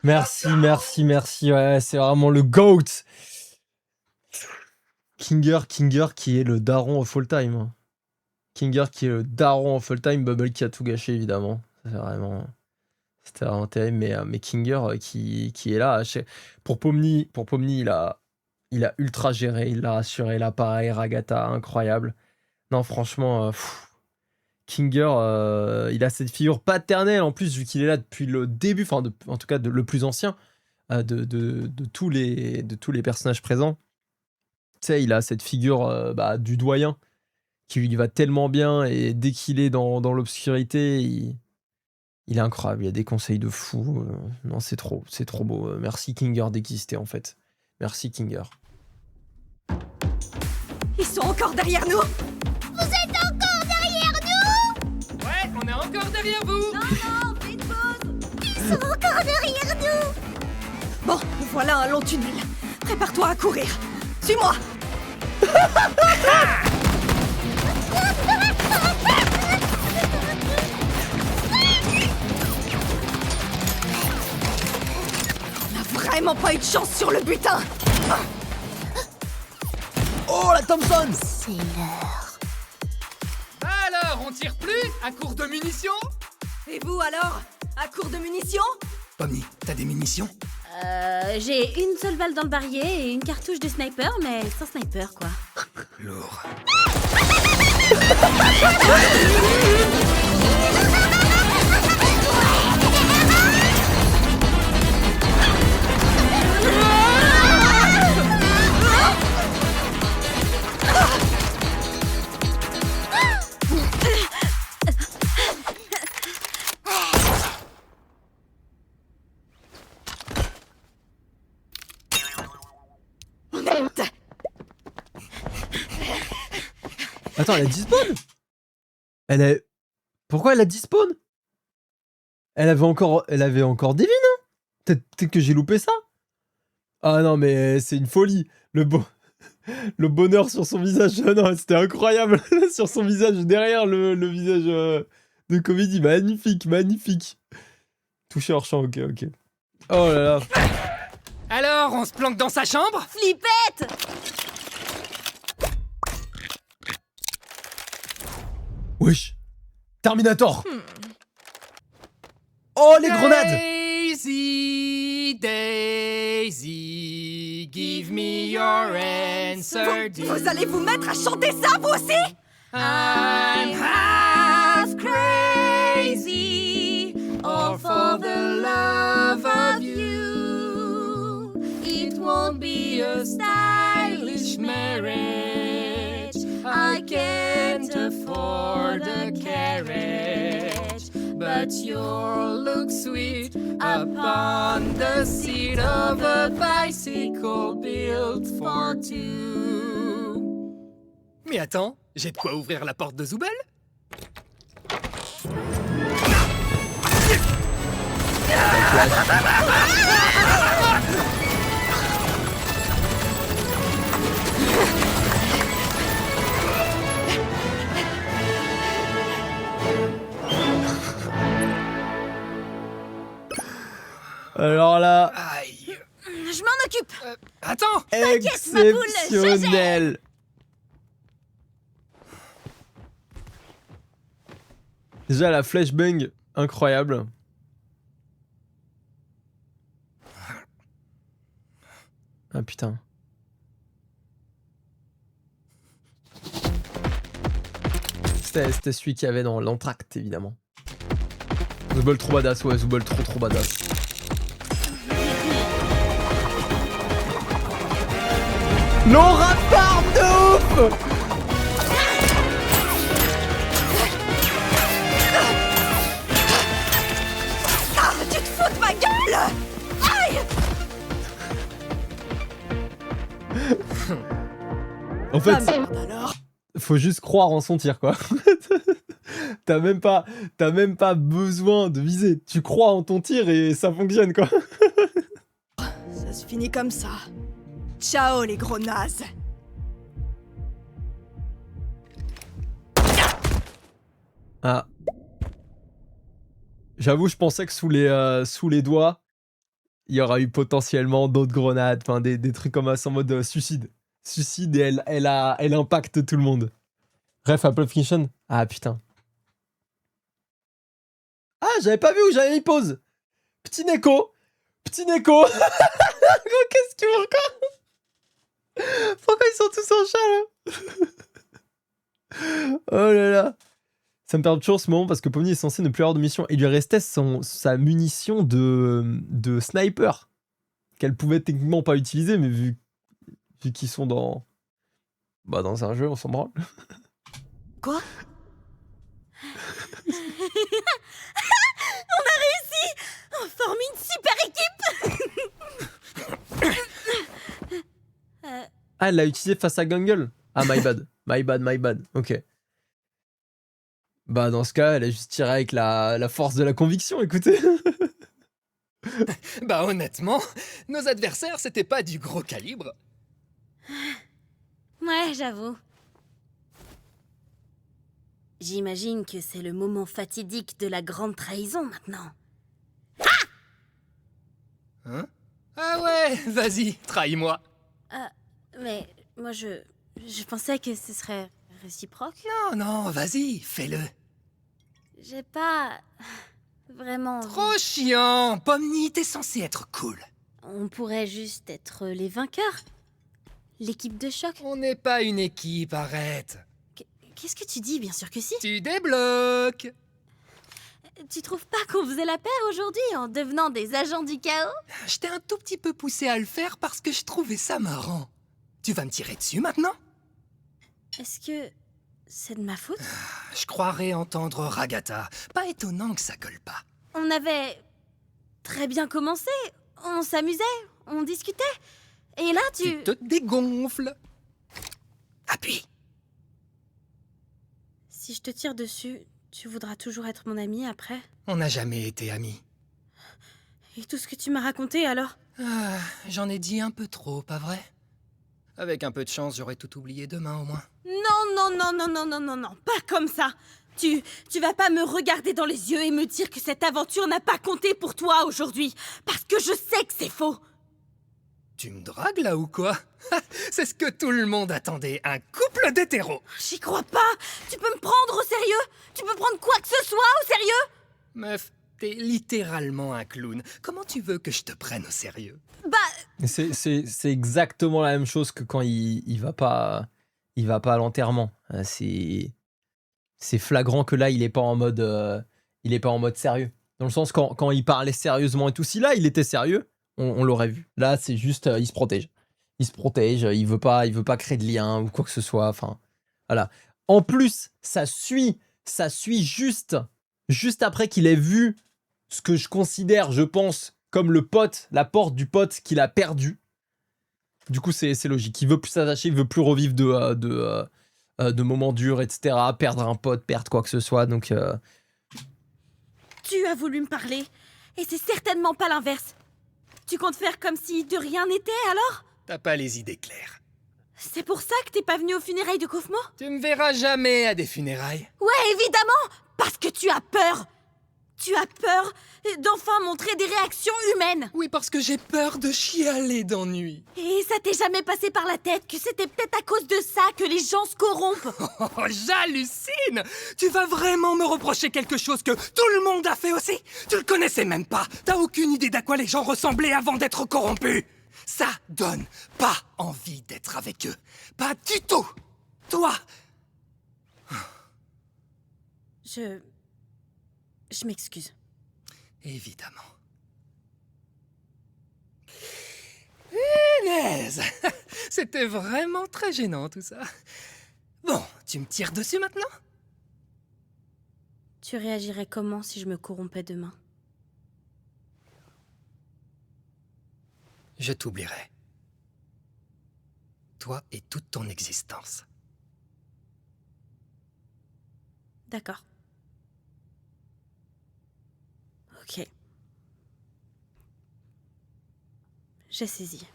Merci, ouais, c'est vraiment le GOAT. Kinger qui est le daron of all time. Kinger qui est le daron of all time, Bubble qui a tout gâché évidemment. C'était vraiment terrible, mais Kinger qui est là. Pour Pomni, il a ultra géré, il l'a rassuré, là pareil, Ragata, incroyable. Non, franchement, Kinger, il a cette figure paternelle en plus, vu qu'il est là depuis le début, enfin, en tout cas, le plus ancien de tous les personnages présents. Tu sais, il a cette figure du doyen qui lui va tellement bien, et dès qu'il est dans l'obscurité, il est incroyable, il a des conseils de fou. Non, c'est trop beau. Merci Kinger d'exister en fait. Merci Kinger. Ils sont encore derrière nous! Vous êtes encore derrière nous? Ouais, on est encore derrière vous! Non, fais une pause. Ils sont encore derrière nous! Bon, voilà un long tunnel. Prépare-toi à courir. Suis-moi! On a vraiment pas eu de chance sur le butin! Oh, la Thompson! C'est l'heure. Alors, on tire plus à court de munitions? Et vous alors? À court de munitions? Pomni, t'as des munitions? J'ai une seule balle dans le barillet et une cartouche de sniper, mais sans sniper, quoi. Lourd. Attends, elle a dispawn? Pourquoi elle a dispawn? Elle avait encore Devin, hein? Peut-être que j'ai loupé ça? Ah non, mais c'est une folie. Le bonheur sur son visage. Non, c'était incroyable. Sur son visage, derrière le visage de comédie. Magnifique. Touché hors champ, ok. Oh là là. Alors, on se planque dans sa chambre? Flippette! Wesh. Terminator. Oh, les grenades. Daisy, Daisy, give me your answer. Vous allez vous mettre à chanter ça, vous aussi? I'm half crazy, all for the love of you. It won't be a stylish marriage. I can't afford a carriage, but you'll look sweet upon the seat of a bicycle built for two. Mais attends, j'ai de quoi ouvrir la porte de Zooble? Alors là, Aïe. Je m'en occupe. Attends. ma boule, exceptionnel. Déjà la flashbang, incroyable. Ah putain. C'était celui qu'il y avait dans l'entracte, évidemment. Zooble trop badass, ouais, Zooble trop badass. Laura Farm de ouf! Ah, tu te fous de ma gueule! Aïe! En fait, Alors, faut juste croire en son tir, quoi. T'as même pas besoin de viser. Tu crois en ton tir et ça fonctionne, quoi. ça se finit comme ça. Ciao, les gros nazes. Ah. J'avoue, je pensais que sous les doigts, il y aura eu potentiellement d'autres grenades, enfin des trucs comme ça en mode suicide. Suicide et elle impacte tout le monde. Bref, Apple Fiction. Ah putain. Ah, j'avais pas vu où j'avais mis pause. Petit Neko. Petit Neko. Qu'est-ce qu'il faut encore? Pourquoi ils sont tous en chat là? Oh là là. Ça me perd toujours ce moment parce que Pomni est censé ne plus avoir de mission. Il lui restait sa munition de sniper qu'elle pouvait techniquement pas utiliser, mais vu qu'ils sont dans un jeu, on s'en branle. Quoi? On a réussi! On forme une super équipe! Ah, elle l'a utilisé face à Gangle. Ah, my bad. My bad. Ok. Bah, dans ce cas, elle a juste tiré avec la force de la conviction, écoutez. Bah honnêtement, nos adversaires c'était pas du gros calibre. Ouais, j'avoue. J'imagine que c'est le moment fatidique de la grande trahison maintenant. Hein? Ah ouais, vas-y, trahis-moi. Mais moi je pensais que ce serait réciproque. Non, vas-y, fais-le. J'ai pas vraiment envie. Trop chiant, Pomni, t'es censé être cool. On pourrait juste être les vainqueurs. L'équipe de choc. On n'est pas une équipe, arrête. Qu'est-ce que tu dis? Bien sûr que si. Tu débloques. Tu trouves pas qu'on faisait la paire aujourd'hui en devenant des agents du chaos? Je t'ai un tout petit peu poussé à le faire parce que je trouvais ça marrant. Tu vas me tirer dessus maintenant? Est-ce que c'est de ma faute? Je croirais entendre Ragata. Pas étonnant que ça colle pas. On avait très bien commencé. On s'amusait, on discutait. Et là, Tu te dégonfles. Appuie. Si je te tire dessus, tu voudras toujours être mon ami après? On n'a jamais été amis. Et tout ce que tu m'as raconté alors? Ah, j'en ai dit un peu trop, pas vrai? Avec un peu de chance, j'aurais tout oublié demain au moins. Non, pas comme ça. Tu vas pas me regarder dans les yeux et me dire que cette aventure n'a pas compté pour toi aujourd'hui, parce que je sais que c'est faux. Tu me dragues là ou quoi? C'est ce que tout le monde attendait, un couple d'hétéros. J'y crois pas. Tu peux me prendre au sérieux? Tu peux prendre quoi que ce soit au sérieux? Meuf, t'es littéralement un clown. Comment tu veux que je te prenne au sérieux? Bah, C'est exactement la même chose que quand il va pas à l'enterrement. C'est flagrant que là, il est pas en mode sérieux. Dans le sens, quand il parlait sérieusement et tout, si là, il était sérieux, on l'aurait vu. Là, c'est juste, il se protège. Il veut pas créer de lien ou quoi que ce soit. Enfin, voilà. En plus, ça suit juste après qu'il ait vu ce que je considère, je pense, comme la porte du pote qu'il a perdu. Du coup, c'est logique. Il veut plus s'attacher, il veut plus revivre de moments durs, etc. Perdre un pote, perdre quoi que ce soit. Donc, tu as voulu me parler. Et c'est certainement pas l'inverse. Tu comptes faire comme si de rien n'était, alors? T'as pas les idées claires. C'est pour ça que t'es pas venu aux funérailles de Kaufmo? Tu me verras jamais à des funérailles. Ouais, évidemment! Parce que tu as peur! Tu as peur d'enfin montrer des réactions humaines! Oui, parce que j'ai peur de chialer d'ennui. Et ça t'est jamais passé par la tête que c'était peut-être à cause de ça que les gens se corrompent? Oh, j'hallucine! Tu vas vraiment me reprocher quelque chose que tout le monde a fait aussi? Tu le connaissais même pas! T'as aucune idée d'à quoi les gens ressemblaient avant d'être corrompus! Ça donne pas envie d'être avec eux. Pas du tout! Toi! Je m'excuse. Évidemment. Punaise! C'était vraiment très gênant tout ça. Bon, tu me tires dessus maintenant? Tu réagirais comment si je me corrompais demain? Je t'oublierai. Toi et toute ton existence. D'accord. Ok. J'ai saisi.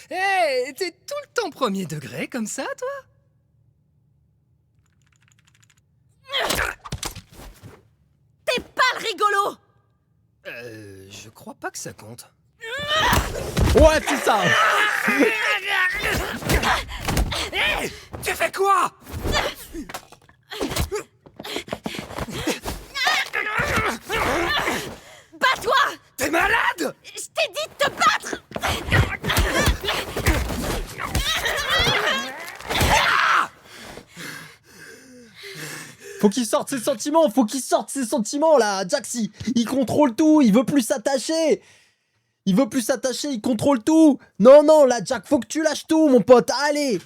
Hé, t'es tout le temps premier degré comme ça, toi? T'es pas le rigolo! Je crois pas que ça compte. ouais, c'est ça. Hé, tu fais quoi? Bats-toi! T'es malade? Je t'ai dit de te battre! Faut qu'il sorte ses sentiments, là. Jaxi, il contrôle tout, il veut plus s'attacher. Il contrôle tout. Non, là, Jack, faut que tu lâches tout, mon pote, allez.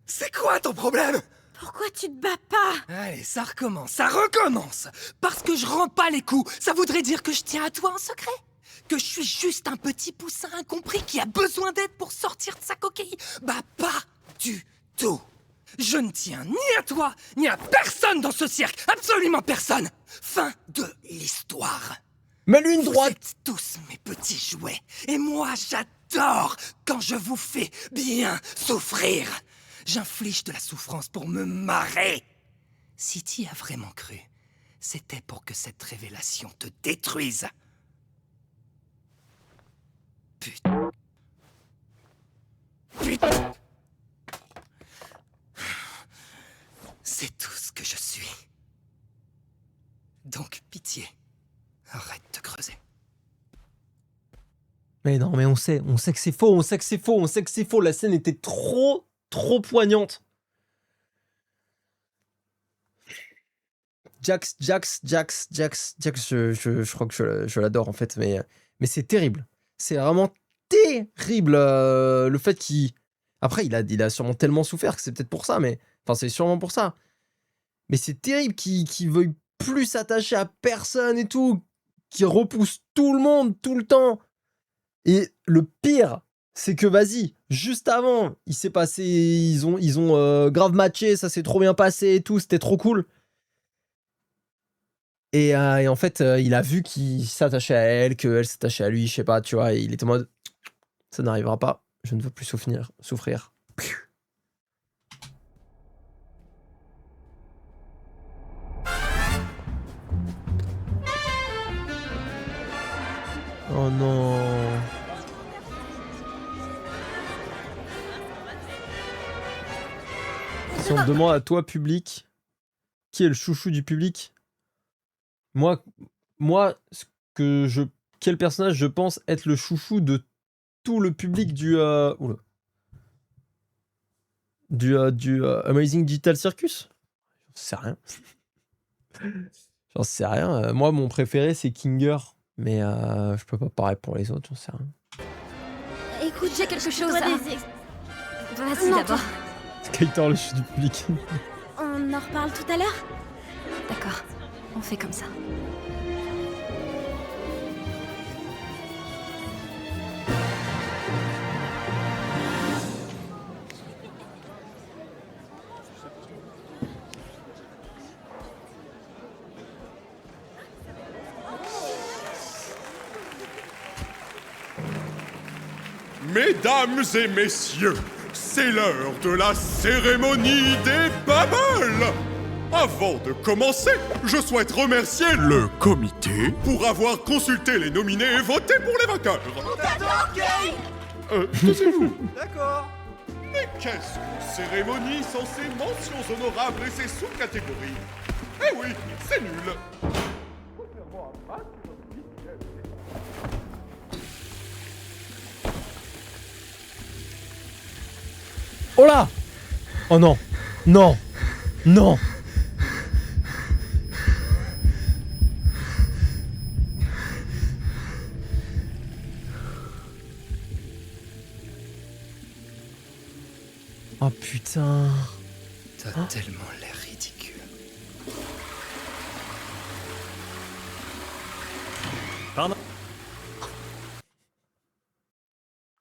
C'est quoi ton problème? Pourquoi tu te bats pas? Allez, ça recommence. Parce que je rends pas les coups, ça voudrait dire que je tiens à toi en secret. Que je suis juste un petit poussin incompris qui a besoin d'aide pour sortir de sa coquille. Bah pas du tout. Je ne tiens ni à toi, ni à personne dans ce cirque. Absolument personne. Fin de l'histoire. Mets-lui une droite. Vous êtes tous mes petits jouets. Et moi, j'adore quand je vous fais bien souffrir. J'inflige de la souffrance pour me marrer. Si t'y as vraiment cru, c'était pour que cette révélation te détruise. Putain. C'est tout ce que je suis. Donc, pitié, arrête de creuser. Mais non, mais on sait que c'est faux, La scène était trop poignante. Jax, je crois que je l'adore en fait, mais c'est terrible. C'est vraiment terrible le fait qu'il... Après, il a sûrement tellement souffert que c'est peut-être pour ça, mais... Enfin, c'est sûrement pour ça. Mais c'est terrible qu'il veuille plus s'attacher à personne et tout, qu'il repousse tout le monde, tout le temps. Et le pire, c'est que vas-y, juste avant, il s'est passé... Ils ont grave matché, ça s'est trop bien passé et tout, c'était trop cool. Et en fait, il a vu qu'il s'attachait à elle, qu'elle s'attachait à lui, je sais pas, tu vois, et il était en mode, ça n'arrivera pas, je ne veux plus souffrir. Oh non. Si on te demande à toi, public, qui est le chouchou du public? Moi, quel personnage je pense être le chouchou de tout le public du Amazing Digital Circus? J'en sais rien. J'en sais rien. Moi, mon préféré, c'est Kinger. Mais je peux pas parler pour les autres, j'en sais rien. Écoute, J'ai quelque chose toi à... Vas-y Non, d'abord. Skytor, le chouchou du public. On en reparle tout à l'heure? D'accord, on fait comme ça. Mesdames et messieurs, c'est l'heure de la cérémonie des Bubbles. Avant de commencer, je souhaite remercier le comité pour avoir consulté les nominés et voté pour les vainqueurs. Taisez-vous. D'accord. Mais qu'est-ce qu'une cérémonie sans ses mentions honorables et ses sous-catégories? Eh oui, c'est nul. Oh là! Oh non! Non! Non! Oh putain! T'as tellement l'air ridicule. Pardon?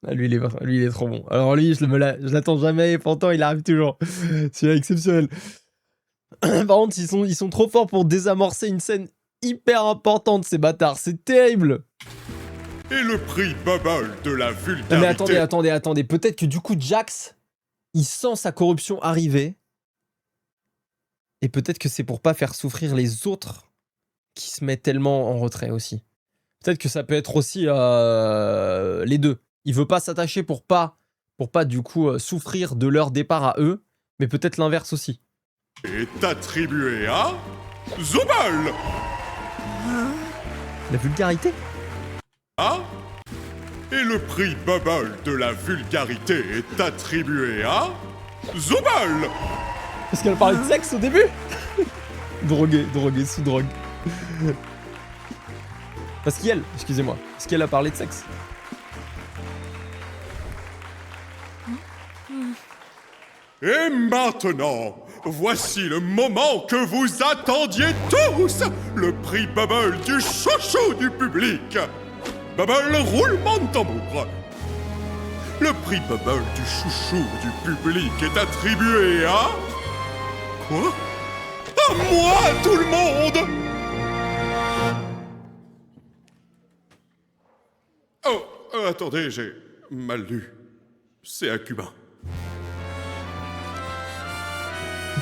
Ah, lui, il est trop bon. Alors lui, je l'attends jamais et pourtant il arrive toujours. C'est exceptionnel. Par contre, ils sont trop forts pour désamorcer une scène hyper importante, ces bâtards. C'est terrible. Et le prix Bubble de la vulgarité. Mais attendez. Peut-être que du coup, Jax, il sent sa corruption arriver. Et peut-être que c'est pour pas faire souffrir les autres qui se mettent tellement en retrait aussi. Peut-être que ça peut être aussi les deux. Il veut pas s'attacher pour pas du coup souffrir de leur départ à eux, mais peut-être l'inverse aussi. Est attribué à Zubal. La vulgarité? Ah. Et le prix Bubble de la vulgarité est attribué à Zubal. Parce qu'elle parlait de sexe au début. Drogué, sous drogue. Parce qu'elle, excusez-moi, parce qu'elle a parlé de sexe. Et maintenant, voici le moment que vous attendiez tous, le prix Bubble du chouchou du public. Bubble, roulement de tambour. Le prix Bubble du chouchou du public est attribué à... Quoi? À moi, tout le monde! Oh, attendez, j'ai mal lu. C'est à Cuba.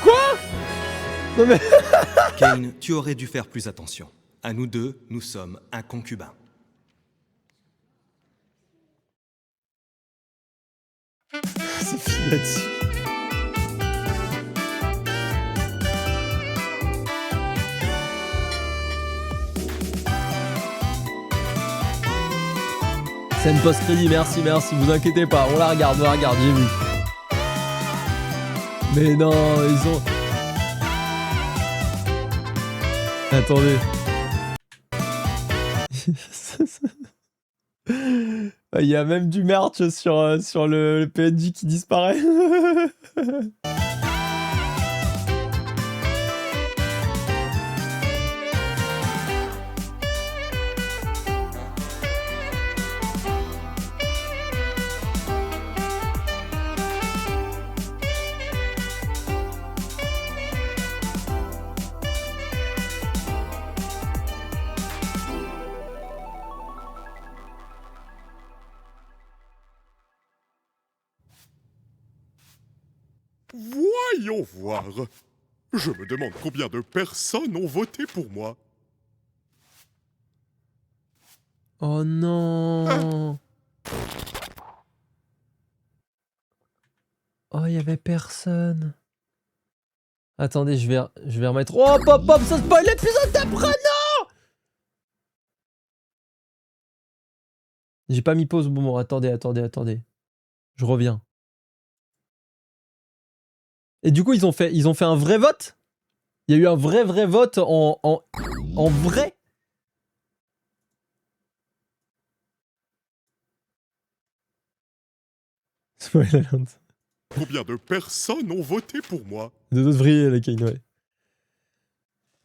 Quoi? Non mais... Kane, tu aurais dû faire plus attention. À nous deux, nous sommes un concubin. C'est fini là-dessus. Scène post-crédit, merci, vous inquiétez pas, on la regarde, j'ai vu. Mais non, ils ont... Attendez. Il y a même du merch sur le PNJ qui disparaît. Voyons voir. Je me demande combien de personnes ont voté pour moi. Oh non. Oh, il y avait personne. Attendez, je vais remettre... Oh, pop, pop, ça spoil l'épisode d'après, non. J'ai pas mis pause au bon moment. Attendez. Je reviens. Et du coup, ils ont fait un vrai vote? Il y a eu un vrai vote en vrai? Spoiler alert. Combien de personnes ont voté pour moi? De d'autres vrillés, la Kane, ouais.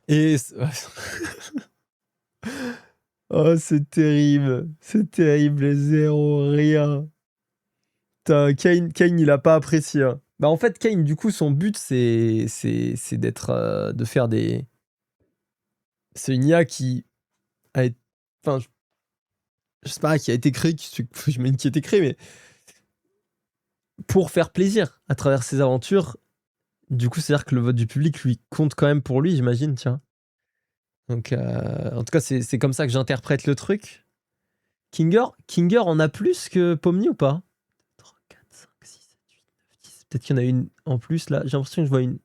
Et... oh, c'est terrible. C'est terrible, les zéros, rien. Putain, Kane, il a pas apprécié. Hein. Bah, en fait, Kane, du coup, son but, c'est d'être... de faire des... C'est une IA qui a été... Enfin, je sais pas, qui a été créée, je mets qui a été créée, mais... pour faire plaisir à travers ses aventures. Du coup, c'est-à-dire que le vote du public, lui, compte quand même pour lui, j'imagine, tiens. Donc, en tout cas, c'est comme ça que j'interprète le truc. Kinger en a plus que Pomni ou pas? 3, 4, 5, 6, 7, 8, 9, 10. Peut-être qu'il y en a une en plus, là. J'ai l'impression que je vois une...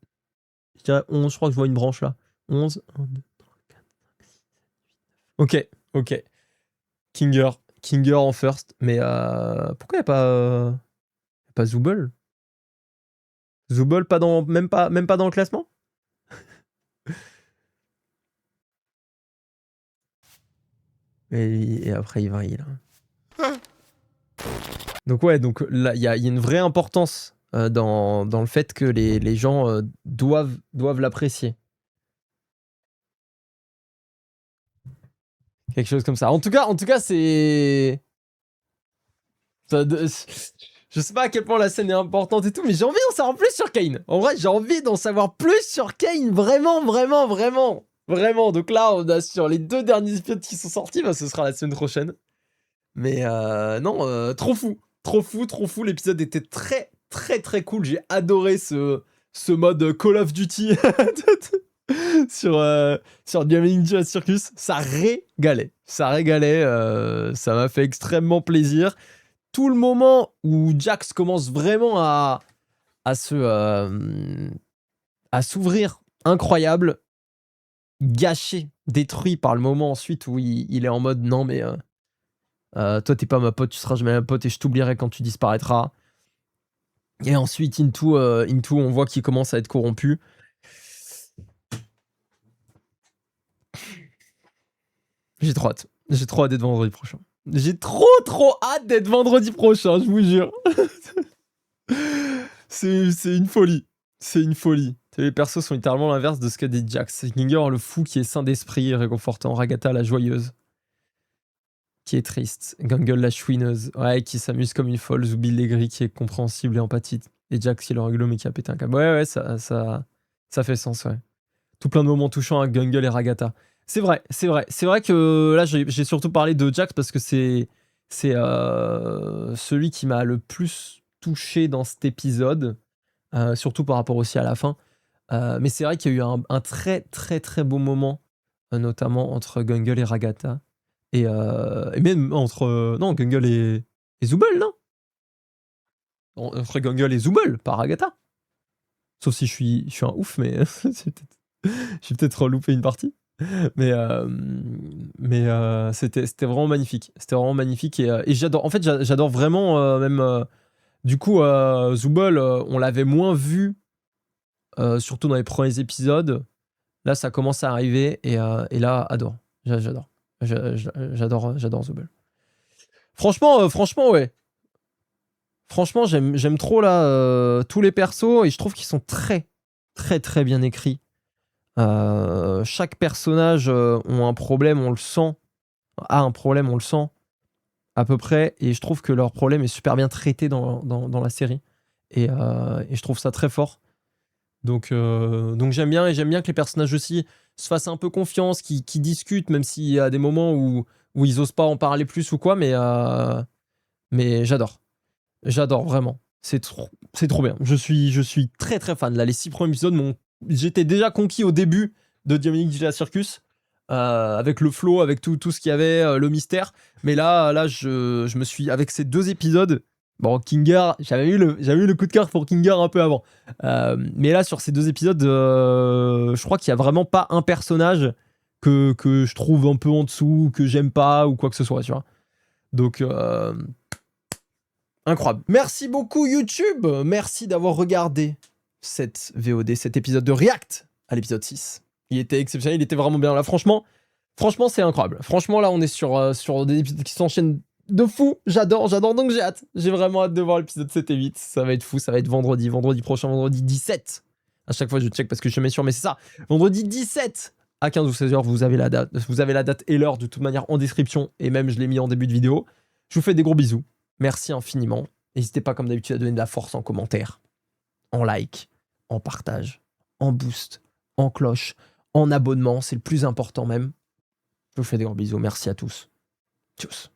Je dirais 11, je crois que je vois une branche, là. 11, 1, 2, 3, 4, 5, 6, 7, 8, 9. Ok. Kinger en first. Mais pourquoi il n'y a pas Zooble? Zooble même pas dans le classement? Et après il vrille là. Donc ouais, donc là il y a une vraie importance dans le fait que les gens doivent l'apprécier. Quelque chose comme ça. En tout cas c'est... Je sais pas à quel point la scène est importante et tout, mais j'ai envie d'en savoir plus sur Kane. En vrai, j'ai envie d'en savoir plus sur Kane. Vraiment. Donc là, on a sur les 2 derniers épisodes qui sont sortis, bah, ce sera la semaine prochaine. Mais non, trop fou. L'épisode était très cool. J'ai adoré ce mode Call of Duty sur Gaming Ninja Circus. Ça régalait. Ça m'a fait extrêmement plaisir. Tout le moment où Jax commence vraiment à s'ouvrir, incroyable, gâché, détruit par le moment ensuite où il est en mode non mais toi t'es pas ma pote, tu seras jamais ma pote et je t'oublierai quand tu disparaîtras. Et ensuite Into on voit qu'il commence à être corrompu. J'ai trop hâte d'être vendredi prochain. J'ai trop hâte d'être vendredi prochain, je vous jure. C'est une folie. Les persos sont littéralement l'inverse de ce qu'a dit Jax. Kinger, le fou qui est sain d'esprit et réconfortant. Ragata, la joyeuse, qui est triste. Gangle, la chouineuse, ouais, qui s'amuse comme une folle. Zooble l'aigri, qui est compréhensible et empathique. Et Jax, qui est le rigolo, mais qui a pété un câble. Ouais, ça fait sens, ouais. Tout plein de moments touchants avec Gangle et Ragata. C'est vrai que là, j'ai surtout parlé de Jax parce que c'est celui qui m'a le plus touché dans cet épisode, surtout par rapport aussi à la fin. Mais c'est vrai qu'il y a eu un très beau moment, notamment entre Gangle et Ragata. Et même entre... non, Gangle et Zooble, non? Entre Gangle et Zooble, pas Ragata. Sauf si je suis un ouf, mais j'ai peut-être loupé une partie. Mais c'était vraiment magnifique. Et j'adore. En fait, j'adore vraiment même. Du coup, Zooble, on l'avait moins vu, surtout dans les premiers épisodes. Là, ça commence à arriver et là, j'adore. J'adore Zooble. Franchement, ouais. Franchement, j'aime trop là tous les persos et je trouve qu'ils sont très bien écrits. Chaque personnage a un problème, on le sent à peu près, et je trouve que leur problème est super bien traité dans la série, et je trouve ça très fort. Donc j'aime bien, et j'aime bien que les personnages aussi se fassent un peu confiance, qui discutent, même s'il y a des moments où ils osent pas en parler plus ou quoi, mais j'adore vraiment. C'est trop bien. Je suis très fan. Là, les 6 premiers épisodes j'étais déjà conquis au début de Gaming Ninja Circus. avec le flow, avec tout ce qu'il y avait, le mystère. Mais là je me suis, avec ces 2 épisodes, bon, Kinger, j'avais eu le coup de cœur pour Kinger un peu avant. Mais là, sur ces 2 épisodes, je crois qu'il y a vraiment pas un personnage que je trouve un peu en dessous, que j'aime pas ou quoi que ce soit, tu vois. Donc, incroyable. Merci beaucoup YouTube. Merci d'avoir regardé cette VOD, cet épisode de React à l'épisode 6. Il était exceptionnel, il était vraiment bien là. Franchement, c'est incroyable. Franchement, là, on est sur des épisodes qui s'enchaînent de fou. J'adore, donc j'ai hâte. J'ai vraiment hâte de voir l'épisode 7 et 8. Ça va être fou, ça va être vendredi prochain, vendredi 17. À chaque fois, je check parce que je suis jamais sûr, mais c'est ça. Vendredi 17 à 15 ou 16h, vous avez la date et l'heure de toute manière en description. Et même, je l'ai mis en début de vidéo. Je vous fais des gros bisous. Merci infiniment. N'hésitez pas, comme d'habitude, à donner de la force en commentaire, en like, en partage, en boost, en cloche, en abonnement. C'est le plus important même. Je vous fais des gros bisous. Merci à tous. Tchuss.